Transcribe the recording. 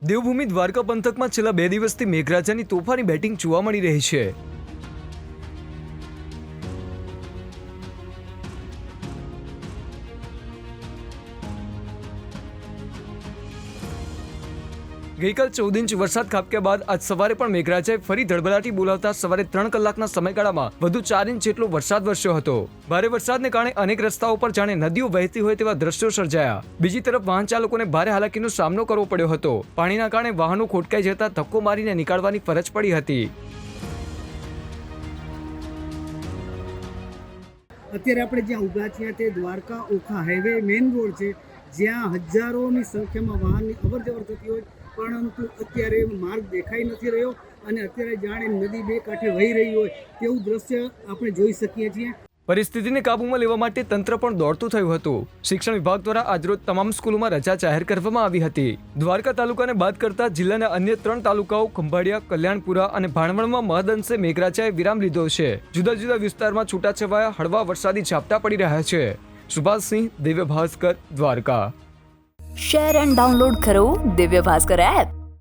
દેવભૂમિ દ્વારકા પંથકમાં છેલ્લા 2 દિવસથી મેઘરાજાની તોફાની બેટિંગ જોવા મળી રહી છે। ગઈકાલ 14 ઇંચ વરસાદ ખાબક્યા બાદ આજ સવારે પણ મેઘરાજાએ ફરી ધડબડાટી બોલાવતા સવારે 3 કલાકના સમયગાળામાં વધુ 4 ઇંચ જેટલો વરસાદ વરસ્યો હતો। ભારે વરસાદને કારણે અનેક રસ્તાઓ પર જાણે નદીઓ વહેતી હોય તેવા દ્રશ્યો સર્જાયા। બીજી તરફ વાહન ચાલકોને ભારે હાલાકીનો સામનો કરવો પડ્યો હતો। પાણીના કારણે વાહનો ખોટકાઈ જતા ધક્કો મારીને નીકાળવાની ફરજ પડી હતી। અત્યારે આપણે જ્યાં ઊભા છીએ તે Dwarka Okha highway main road છે, જ્યાં હજારોની સંખ્યામાં વાહનની અવરજવર થતી હોય, પરંતુ અત્યારે માર્ગ દેખાઈ નથી રહ્યો અને અત્યારે જાણે નદી બે કાંઠે વહી રહી હોય તેવું દ્રશ્ય આપણે જોઈ શકીએ છીએ। પરિસ્થિતિને કાબૂમાં લેવા માટે તંત્ર પણ દોડતું થયું હતું। શિક્ષણ વિભાગ દ્વારા આજરોજ તમામ સ્કૂલોમાં રજા જાહેર કરવામાં આવી હતી। દ્વારકા તાલુકાને બાદ કરતા જિલ્લાના અન્ય 3 તાલુકાઓ ખંભાળિયા, કલ્યાણપુરા અને ભાણવડમાં મહદઅંશે મેઘરાજાએ વિરામ લીધો છે। જુદા જુદા વિસ્તારમાં છૂટાછવાયા હળવા વરસાદી ઝાપટા પડી રહ્યા છે। Subhashsinh, Divya Bhaskar, Dwarka. Share and download કરો દિવ્ય ભાસ્કર એપ।